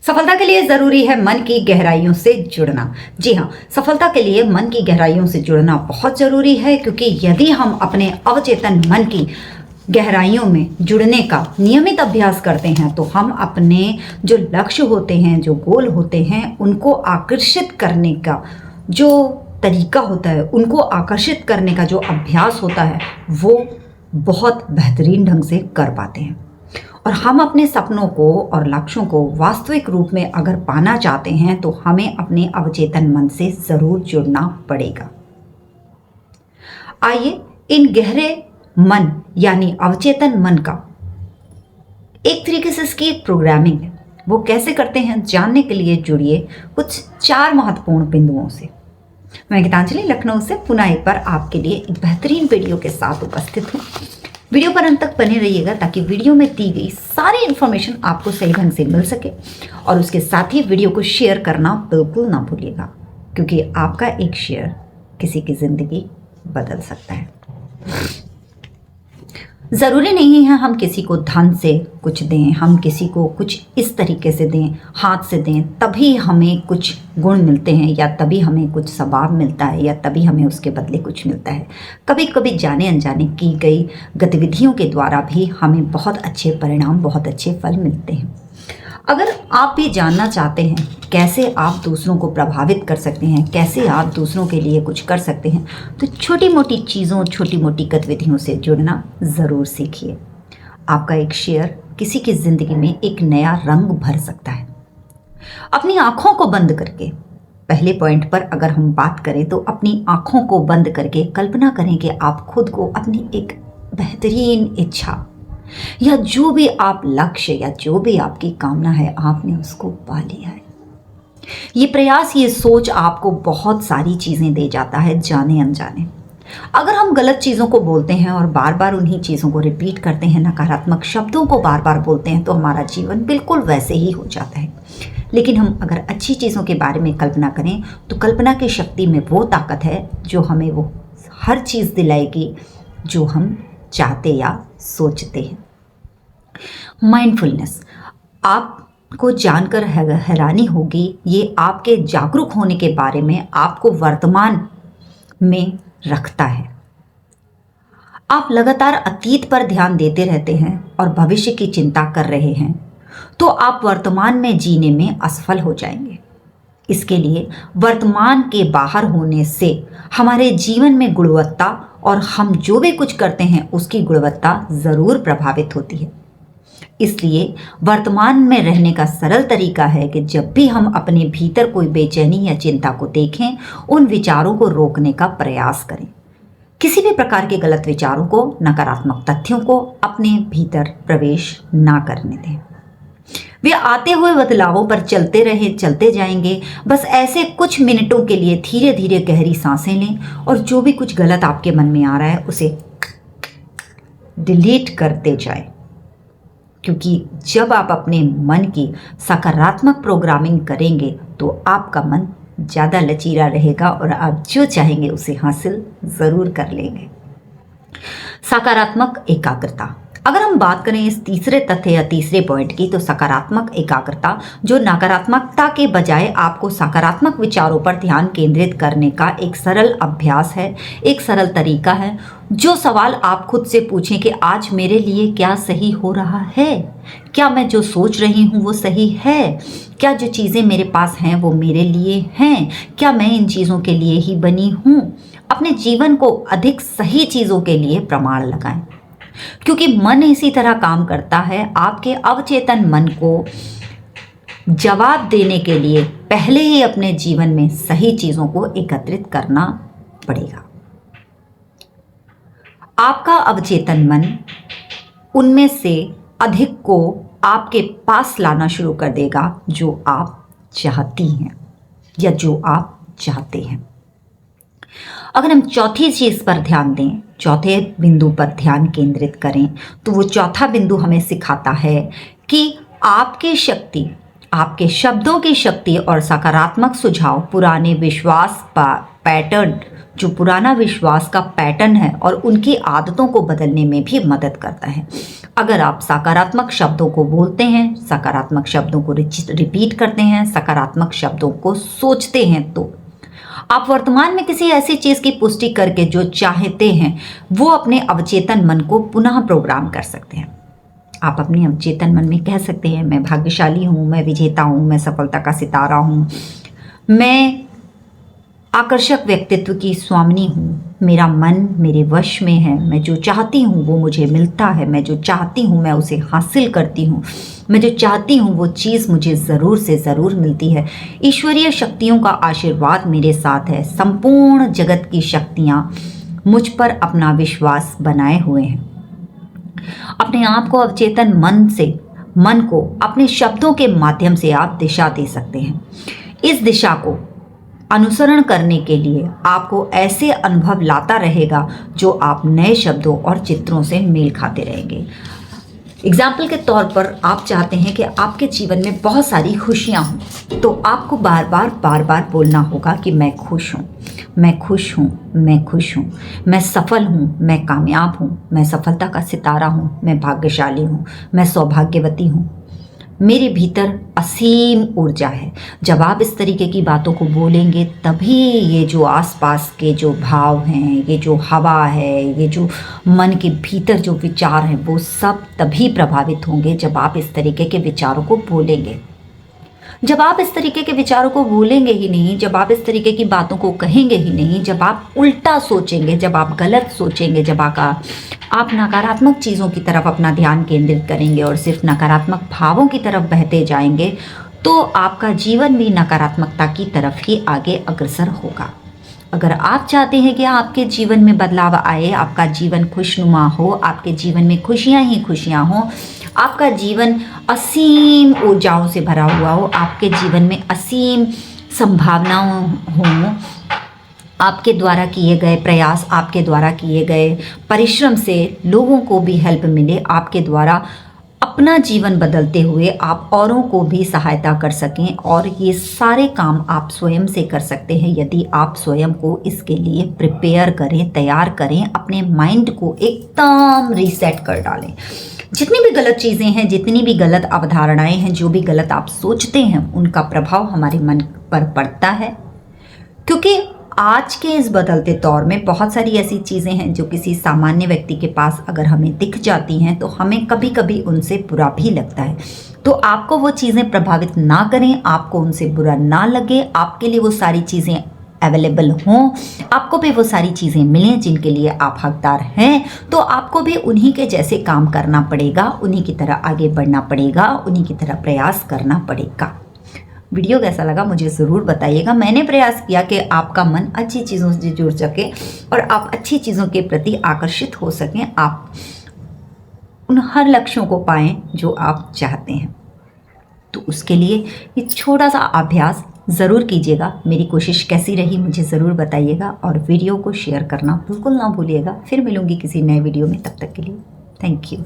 सफलता के लिए जरूरी है मन की गहराइयों से जुड़ना। जी हाँ, सफलता के लिए मन की गहराइयों से जुड़ना बहुत जरूरी है, क्योंकि यदि हम अपने अवचेतन मन की गहराइयों में जुड़ने का नियमित अभ्यास करते हैं तो हम अपने जो लक्ष्य होते हैं, जो गोल होते हैं, उनको आकर्षित करने का जो तरीका होता है, उनको आकर्षित करने का जो अभ्यास होता है, वो बहुत बेहतरीन ढंग से कर पाते हैं। और हम अपने सपनों को और लक्ष्यों को वास्तविक रूप में अगर पाना चाहते हैं तो हमें अपने अवचेतन मन से जरूर जुड़ना पड़ेगा। आइए इन गहरे मन यानी अवचेतन मन का एक तरीके से इसकी एक प्रोग्रामिंग है, वो कैसे करते हैं जानने के लिए जुड़िए कुछ 4 महत्वपूर्ण बिंदुओं से। मैं गीतांजलि लखनऊ से पुनः एक बार आपके लिए एक बेहतरीन वीडियो के साथ उपस्थित हूँ। वीडियो पर अंत तक बने रहिएगा ताकि वीडियो में दी गई सारी इन्फॉर्मेशन आपको सही ढंग से मिल सके, और उसके साथ ही वीडियो को शेयर करना बिल्कुल ना भूलिएगा, क्योंकि आपका एक शेयर किसी की ज़िंदगी बदल सकता है। ज़रूरी नहीं है हम किसी को धन से कुछ दें, हम किसी को कुछ इस तरीके से दें, हाथ से दें, तभी हमें कुछ गुण मिलते हैं, या तभी हमें कुछ स्वभाव मिलता है, या तभी हमें उसके बदले कुछ मिलता है। कभी कभी जाने अनजाने की गई गतिविधियों के द्वारा भी हमें बहुत अच्छे परिणाम, बहुत अच्छे फल मिलते हैं। अगर आप भी जानना चाहते हैं कैसे आप दूसरों को प्रभावित कर सकते हैं, कैसे आप दूसरों के लिए कुछ कर सकते हैं, तो छोटी मोटी चीज़ों, छोटी मोटी गतिविधियों से जुड़ना ज़रूर सीखिए। आपका एक शेयर किसी की ज़िंदगी में एक नया रंग भर सकता है। अपनी आँखों को बंद करके, पहले पॉइंट पर अगर हम बात करें तो अपनी आँखों को बंद करके कल्पना करें कि आप खुद को अपनी एक बेहतरीन इच्छा या जो भी आप लक्ष्य या जो भी आपकी कामना है, आपने उसको पा लिया है। ये प्रयास, ये सोच आपको बहुत सारी चीज़ें दे जाता है जाने अनजाने। अगर हम गलत चीज़ों को बोलते हैं और बार बार उन्हीं चीज़ों को रिपीट करते हैं, नकारात्मक शब्दों को बार बार बोलते हैं, तो हमारा जीवन बिल्कुल वैसे ही हो जाता है। लेकिन हम अगर अच्छी चीज़ों के बारे में कल्पना करें तो कल्पना की शक्ति में वो ताकत है जो हमें वो हर चीज़ दिलाएगी जो हम चाहते या सोचते हैं। माइंडफुलनेस, आपको जानकर हैरानी होगी, ये आपके जागरूक होने के बारे में आपको वर्तमान में रखता है। आप लगातार अतीत पर ध्यान देते रहते हैं और भविष्य की चिंता कर रहे हैं तो आप वर्तमान में जीने में असफल हो जाएंगे। इसके लिए वर्तमान के बाहर होने से हमारे जीवन में गुणवत्ता और हम जो भी कुछ करते हैं उसकी गुणवत्ता ज़रूर प्रभावित होती है। इसलिए वर्तमान में रहने का सरल तरीका है कि जब भी हम अपने भीतर कोई बेचैनी या चिंता को देखें, उन विचारों को रोकने का प्रयास करें। किसी भी प्रकार के गलत विचारों को, नकारात्मक तथ्यों को अपने भीतर प्रवेश ना करने दें। वे आते हुए बदलावों पर चलते रहें, चलते जाएंगे। बस ऐसे कुछ मिनटों के लिए धीरे धीरे गहरी सांसें लें और जो भी कुछ गलत आपके मन में आ रहा है उसे डिलीट करते जाएं। क्योंकि जब आप अपने मन की सकारात्मक प्रोग्रामिंग करेंगे तो आपका मन ज़्यादा लचीला रहेगा और आप जो चाहेंगे उसे हासिल ज़रूर कर लेंगे। सकारात्मक एकाग्रता, अगर हम बात करें इस तीसरे तथ्य या तीसरे पॉइंट की, तो सकारात्मक एकाग्रता जो नकारात्मकता के बजाय आपको सकारात्मक विचारों पर ध्यान केंद्रित करने का एक सरल अभ्यास है, एक सरल तरीका है। जो सवाल आप खुद से पूछें कि आज मेरे लिए क्या सही हो रहा है, क्या मैं जो सोच रही हूँ वो सही है, क्या जो चीज़ें मेरे पास हैं वो मेरे लिए हैं, क्या मैं इन चीज़ों के लिए ही बनी हूँ। अपने जीवन को अधिक सही चीज़ों के लिए प्रमाण लगाएं, क्योंकि मन इसी तरह काम करता है। आपके अवचेतन मन को जवाब देने के लिए पहले ही अपने जीवन में सही चीज़ों को एकत्रित करना पड़ेगा। आपका अवचेतन मन उनमें से अधिक को आपके पास लाना शुरू कर देगा जो आप चाहती हैं या जो आप चाहते हैं। अगर हम चौथी चीज़ पर ध्यान दें, चौथे बिंदु पर ध्यान केंद्रित करें, तो वो चौथा बिंदु हमें सिखाता है कि आपकी शक्ति, आपके शब्दों की शक्ति और सकारात्मक सुझाव पुराने विश्वास पैटर्न जो पुराना विश्वास का पैटर्न है और उनकी आदतों को बदलने में भी मदद करता है। अगर आप सकारात्मक शब्दों को बोलते हैं, सकारात्मक शब्दों को रिपीट करते हैं, सकारात्मक शब्दों को सोचते हैं, तो आप वर्तमान में किसी ऐसी चीज़ की पुष्टि करके जो चाहते हैं वो अपने अवचेतन मन को पुनः प्रोग्राम कर सकते हैं। आप अपने अवचेतन मन में कह सकते हैं, मैं भाग्यशाली हूँ, मैं विजेता हूँ, मैं सफलता का सितारा हूँ, मैं आकर्षक व्यक्तित्व की स्वामिनी हूँ, मेरा मन मेरे वश में है, मैं जो चाहती हूँ वो मुझे मिलता है, मैं जो चाहती हूँ मैं उसे हासिल करती हूँ, मैं जो चाहती हूँ वो चीज़ मुझे ज़रूर से ज़रूर मिलती है, ईश्वरीय शक्तियों का आशीर्वाद मेरे साथ है, संपूर्ण जगत की शक्तियाँ मुझ पर अपना विश्वास बनाए हुए हैं। अपने आप को अवचेतन मन को अपने शब्दों के माध्यम से आप दिशा दे सकते हैं। इस दिशा को अनुसरण करने के लिए आपको ऐसे अनुभव लाता रहेगा जो आप नए शब्दों और चित्रों से मेल खाते रहेंगे। एग्जाम्पल के तौर पर आप चाहते हैं कि आपके जीवन में बहुत सारी खुशियां हों, तो आपको बार बार बोलना होगा कि मैं खुश हूँ, मैं खुश हूँ, मैं खुश हूँ, मैं सफल हूँ, मैं कामयाब हूँ, मैं सफलता का सितारा हूँ, मैं भाग्यशाली हूँ, मैं सौभाग्यवती हूँ, मेरे भीतर असीम ऊर्जा है। जब आप इस तरीके की बातों को बोलेंगे तभी ये जो आसपास के जो भाव हैं, ये जो हवा है, ये जो मन के भीतर जो विचार हैं, वो सब तभी प्रभावित होंगे जब आप इस तरीके के विचारों को बोलेंगे। जब आप इस तरीके के विचारों को भूलेंगे ही नहीं, जब आप इस तरीके की बातों को कहेंगे ही नहीं, जब आप उल्टा सोचेंगे, जब आप गलत सोचेंगे, जब आप नकारात्मक चीज़ों की तरफ अपना ध्यान केंद्रित करेंगे और सिर्फ नकारात्मक भावों की तरफ बहते जाएंगे, तो आपका जीवन भी नकारात्मकता की तरफ ही आगे अग्रसर होगा। अगर आप चाहते हैं कि आपके जीवन में बदलाव आए, आपका जीवन खुशनुमा हो, आपके जीवन में खुशियाँ ही खुशियाँ हों, आपका जीवन असीम ऊर्जाओं से भरा हुआ हो, आपके जीवन में असीम संभावनाओं हों, आपके द्वारा किए गए प्रयास, आपके द्वारा किए गए परिश्रम से लोगों को भी हेल्प मिले, आपके द्वारा अपना जीवन बदलते हुए आप औरों को भी सहायता कर सकें, और ये सारे काम आप स्वयं से कर सकते हैं यदि आप स्वयं को इसके लिए प्रिपेयर करें, तैयार करें, अपने माइंड को एकदम रीसेट कर डालें। जितनी भी गलत चीज़ें हैं, जितनी भी गलत अवधारणाएं हैं, जो भी गलत आप सोचते हैं, उनका प्रभाव हमारे मन पर पड़ता है, क्योंकि आज के इस बदलते दौर में बहुत सारी ऐसी चीज़ें हैं जो किसी सामान्य व्यक्ति के पास अगर हमें दिख जाती हैं तो हमें कभी कभी उनसे बुरा भी लगता है। तो आपको वो चीज़ें प्रभावित ना करें, आपको उनसे बुरा ना लगे, आपके लिए वो सारी चीज़ें अवेलेबल हों, आपको भी वो सारी चीज़ें मिलें जिनके लिए आप हकदार हैं, तो आपको भी उन्हीं के जैसे काम करना पड़ेगा, उन्हीं की तरह आगे बढ़ना पड़ेगा, उन्हीं की तरह प्रयास करना पड़ेगा। वीडियो कैसा लगा मुझे ज़रूर बताइएगा। मैंने प्रयास किया कि आपका मन अच्छी चीज़ों से जुड़ सके और आप अच्छी चीज़ों के प्रति आकर्षित हो सकें, आप उन हर लक्ष्यों को पाएं जो आप चाहते हैं। तो उसके लिए ये छोटा सा अभ्यास ज़रूर कीजिएगा। मेरी कोशिश कैसी रही मुझे ज़रूर बताइएगा, और वीडियो को शेयर करना बिल्कुल ना भूलिएगा। फिर मिलूंगी किसी नए वीडियो में, तब तक के लिए थैंक यू।